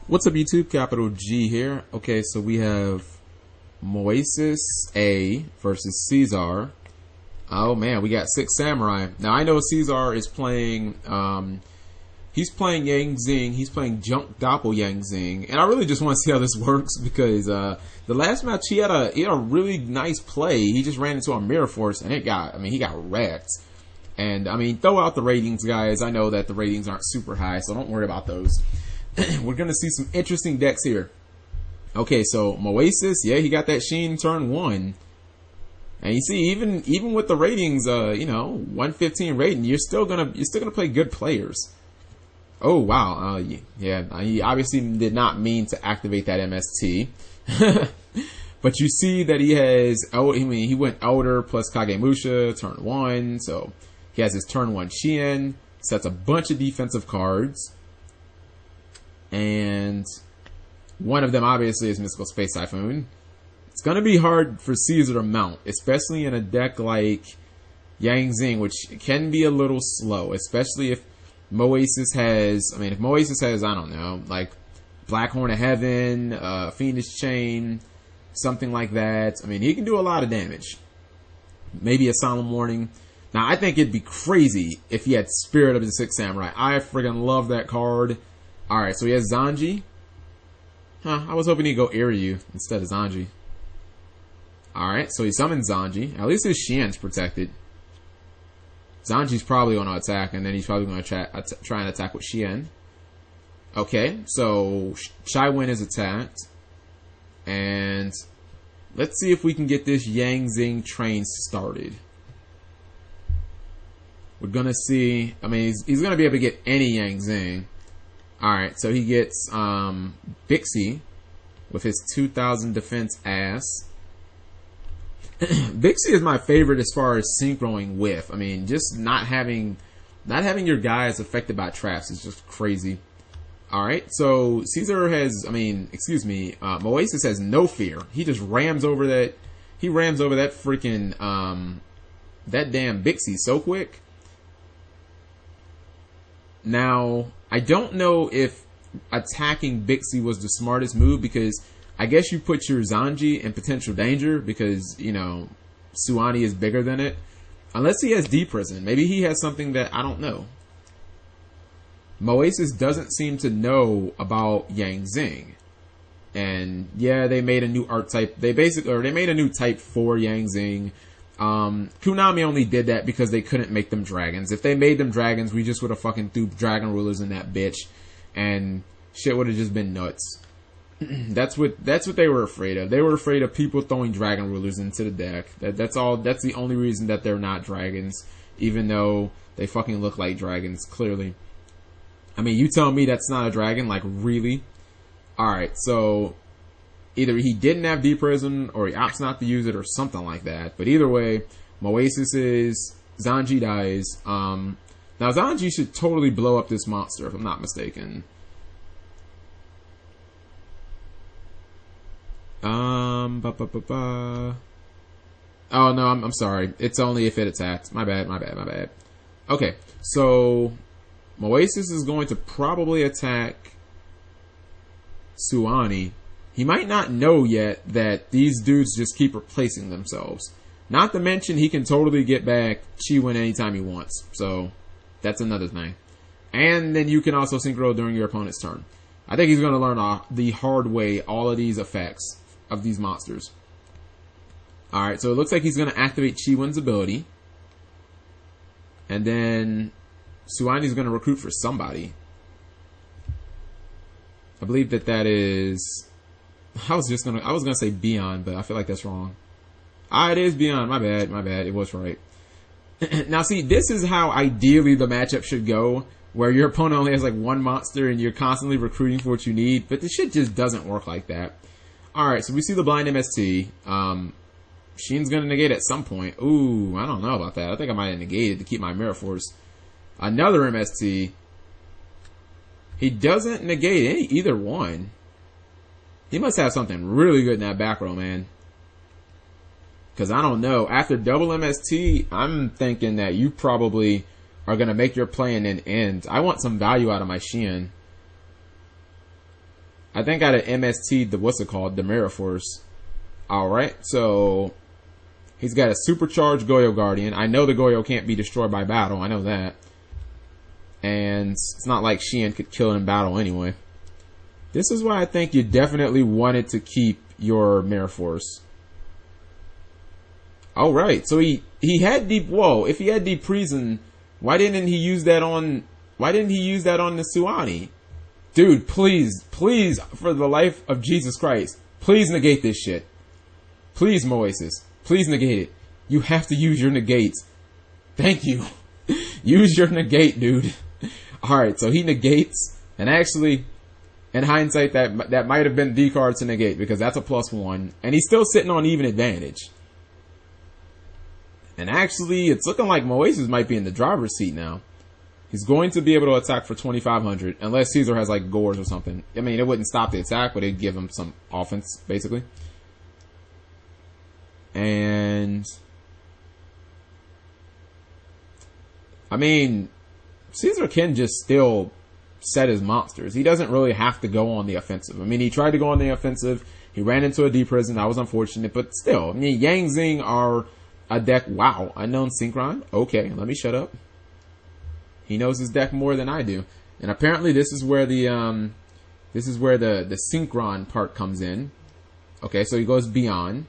What's up, YouTube? Capital G here. Okay, so we have Moesis A versus Caesar. Oh man, we got 6 Samurai. Now I know Caesar is playing, he's playing Yang Zing, he's playing Junk Doppel Yang Zing, and I really just want to see how this works because the last match he had a really nice play. He just ran into a mirror force and he got wrecked. And I mean, throw out the ratings, guys. I know that the ratings aren't super high, so don't worry about those. We're going to see some interesting decks here. Okay, so Moesis, yeah, he got that Sheen turn 1. And you see, even with the ratings, 115 rating, you're still gonna play good players. Oh wow, yeah, he obviously did not mean to activate that MST. But you see that he has, he went Elder plus Kagemusha turn 1, so he has his turn 1 Shien, sets a bunch of defensive cards. And one of them obviously is Mystical Space Typhoon. It's going to be hard for Caesar to mount, especially in a deck like Yang Zing, which can be a little slow, especially if Moesis has, I don't know, like Black Horn of Heaven, Fiendish Chain, something like that. I mean, he can do a lot of damage. Maybe a Solemn Warning. Now, I think it'd be crazy if he had Spirit of the 6 Samurai. I friggin' love that card. Alright, so he has Zanji. I was hoping he'd go Iryu instead of Zanji. Alright, so he summons Zanji. At least his Shien's protected. Zanji's probably going to attack, and then he's probably going to try and attack with Shien. Okay, so Shaiwen is attacked. And let's see if we can get this Yang Zing train started. We're going to see, he's going to be able to get any Yang Zing. Alright, so he gets Baxia with his 2000 defense ass. Baxia is my favorite as far as synchroing with. I mean, just not having your guys affected by traps is just crazy. Alright, so Caesar has, Moesis has no fear. He just rams over that, freaking, that damn Baxia so quick. Now, I don't know if attacking Baxia was the smartest move because I guess you put your Zanji in potential danger because, Suani is bigger than it. Unless he has D-Prison. Maybe he has something that I don't know. Moesis doesn't seem to know about Yang Zing. And yeah, they made a new archetype. They made a new type for Yang Zing. Konami only did that because they couldn't make them dragons. If they made them dragons, we just would have fucking threw dragon rulers in that bitch, and shit would have just been nuts. That's what they were afraid of. They were afraid of people throwing dragon rulers into the deck. That's all. That's the only reason that they're not dragons, even though they fucking look like dragons. Clearly, I mean, you tell me that's not a dragon, like really? All right, so. Either he didn't have D-Prison, or he opts not to use it, or something like that. But either way, Moesis is, Zanji dies. Now Zanji should totally blow up this monster, if I'm not mistaken. Oh no, I'm sorry. It's only if it attacks. My bad. Okay, so Moesis is going to probably attack Suani. He might not know yet that these dudes just keep replacing themselves. Not to mention, he can totally get back Chi-Wen anytime he wants. So, that's another thing. And then you can also synchro during your opponent's turn. I think he's going to learn the hard way all of these effects of these monsters. Alright, so it looks like he's going to activate Chi-Wen's ability. And then Suani's going to recruit for somebody. I believe that is... I was gonna say Beyond, but I feel like that's wrong. It is Beyond. My bad. It was right. Now, see, this is how ideally the matchup should go, where your opponent only has like one monster and you're constantly recruiting for what you need, but this shit just doesn't work like that. Alright, so we see the blind MST. Sheen's gonna negate at some point. Ooh, I don't know about that. I think I might have negated to keep my Mirror Force. Another MST. He doesn't negate either one. He must have something really good in that back row, man. Because I don't know. After double MST, I'm thinking that you probably are going to make your play and then end. I want some value out of my Shien. I think out of MST, what's it called? The Mirror Force. Alright, so he's got a supercharged Goyo Guardian. I know the Goyo can't be destroyed by battle. I know that. And it's not like Xian could kill it in battle anyway. This is why I think you definitely wanted to keep your Mirror Force. Alright, so he had Deep... Whoa, if he had Deep Prison, why didn't he use that on the Suani? Dude, please, for the life of Jesus Christ, please negate this shit. Please, Moesis. Please negate it. You have to use your negates. Thank you. Use your negate, dude. Alright, so he negates. And actually, in hindsight, that might have been the card to negate, because that's a +1. And he's still sitting on even advantage. And actually, it's looking like Moesis might be in the driver's seat now. He's going to be able to attack for 2,500, unless Caesar has like Gores or something. I mean, it wouldn't stop the attack, but it'd give him some offense, basically. And I mean, Caesar can just still set his monsters. He doesn't really have to go on the offensive. I mean, he tried to go on the offensive. He ran into a deep prison. That was unfortunate, but still, I mean, Yang Zing are a deck. Wow, unknown synchron. Okay, let me shut up. He knows his deck more than I do, and apparently this is where the synchron part comes in. Okay, so he goes beyond.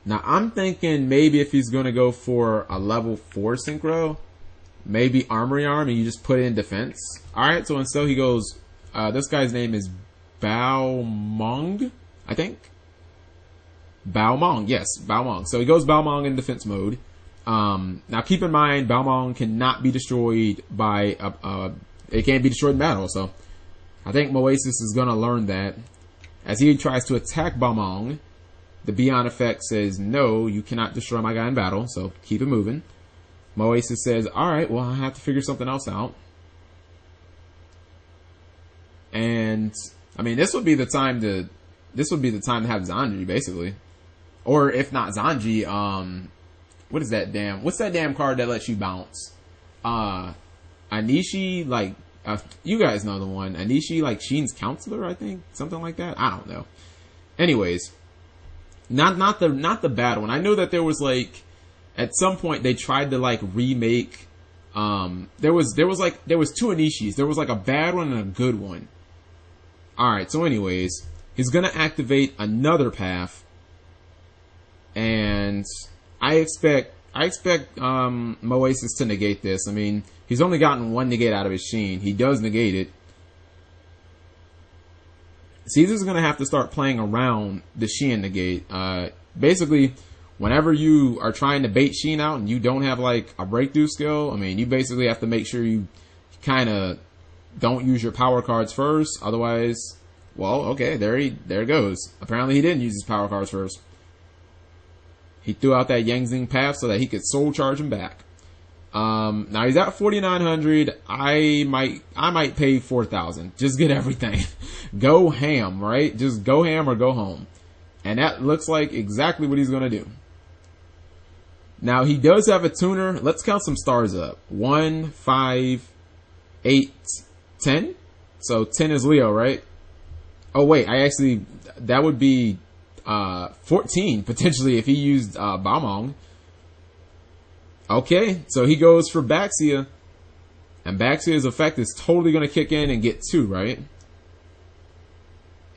Now, I'm thinking maybe if he's going to go for a level 4 synchro, maybe Armory Arm, and you just put it in defense. Alright, so instead he goes, this guy's name is Bao Mong, I think. Bao Mong, yes, Bao Mong. So he goes Bao Mong in defense mode. Now keep in mind, Bao Mong cannot be destroyed by, it can't be destroyed in battle, so I think Moesis is going to learn that. As he tries to attack Bao Mong, the Beyond effect says, no, you cannot destroy my guy in battle, so keep it moving. Moesis says, alright, well, I have to figure something else out. And, I mean, this would be the time to have Zanji, basically. Or, if not Zanji, what's that damn card that lets you bounce? Anishi, like, you guys know the one. Anishi, like, Sheen's counselor, I think? Something like that? I don't know. Anyways. Not the bad one. I know that there was like, at some point they tried to like remake, there was two Anishis. There was like a bad one and a good one. Alright, so anyways, he's gonna activate another path. And I expect Moesis to negate this. I mean, he's only gotten one negate out of his Sheen. He does negate it. Caesar's going to have to start playing around the Xian negate. Basically, whenever you are trying to bait Xian out and you don't have like a breakthrough skill, I mean, you basically have to make sure you kind of don't use your power cards first. Otherwise, well, okay, there it goes. Apparently he didn't use his power cards first. He threw out that Yang Zing path so that he could soul charge him back. Now he's at 4,900. I might pay 4,000. Just get everything. Go ham, right? Just go ham or go home. And that looks like exactly what he's gonna do. Now he does have a tuner. Let's count some stars up. 1, 5, 8, 10. So 10 is Leo, right? Oh wait, that would be 14 potentially if he used Balmong. Okay, so he goes for Baxia, and Baxia's effect is totally going to kick in and get 2, right?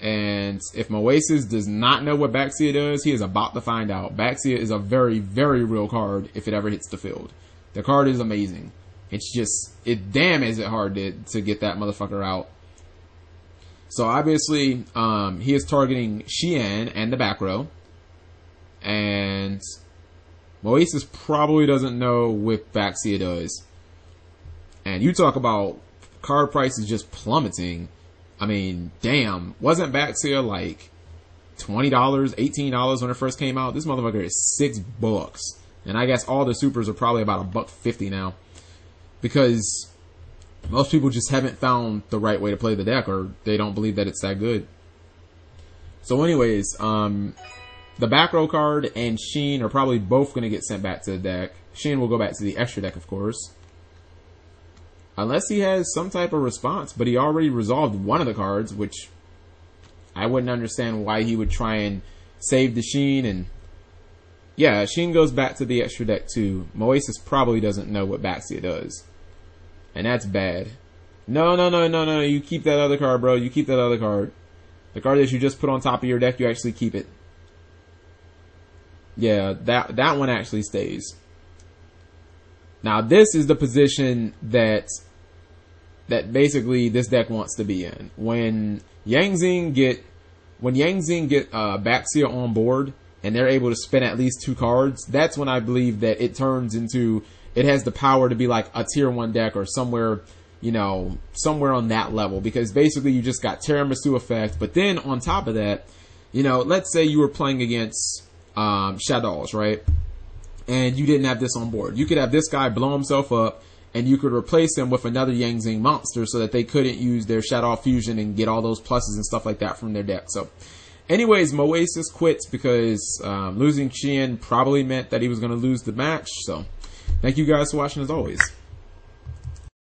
And if Moesis does not know what Baxia does, he is about to find out. Baxia is a very, very real card if it ever hits the field. The card is amazing. It's just, damn is it hard to get that motherfucker out. So obviously, he is targeting Xian and the back row. And Moesis probably doesn't know what Baxia does. And you talk about card prices just plummeting. I mean, damn. Wasn't Baxia like $20, $18 when it first came out? This motherfucker is $6. And I guess all the supers are probably about $1.50 now. Because most people just haven't found the right way to play the deck, or they don't believe that it's that good. So anyways, the back row card and Sheen are probably both going to get sent back to the deck. Sheen will go back to the extra deck, of course. Unless he has some type of response, but he already resolved one of the cards, which I wouldn't understand why he would try and save the Sheen. And yeah, Sheen goes back to the extra deck too. Moesis probably doesn't know what Baxia does. And that's bad. No, you keep that other card, bro. You keep that other card. The card that you just put on top of your deck, you actually keep it. Yeah, that one actually stays. Now this is the position that basically this deck wants to be in. When Yang Zing get Baxia on board and they're able to spin at least 2 cards, that's when I believe that it turns into, it has the power to be like a tier 1 deck or somewhere, you know, somewhere on that level, because basically you just got tiramisu effect. But then on top of that, you know, let's say you were playing against Shadows, right? And you didn't have this on board. You could have this guy blow himself up, and you could replace him with another Yang Zing monster so that they couldn't use their Shadow Fusion and get all those pluses and stuff like that from their deck. So anyways, Moesis quits because losing Chien probably meant that he was going to lose the match. So thank you guys for watching as always.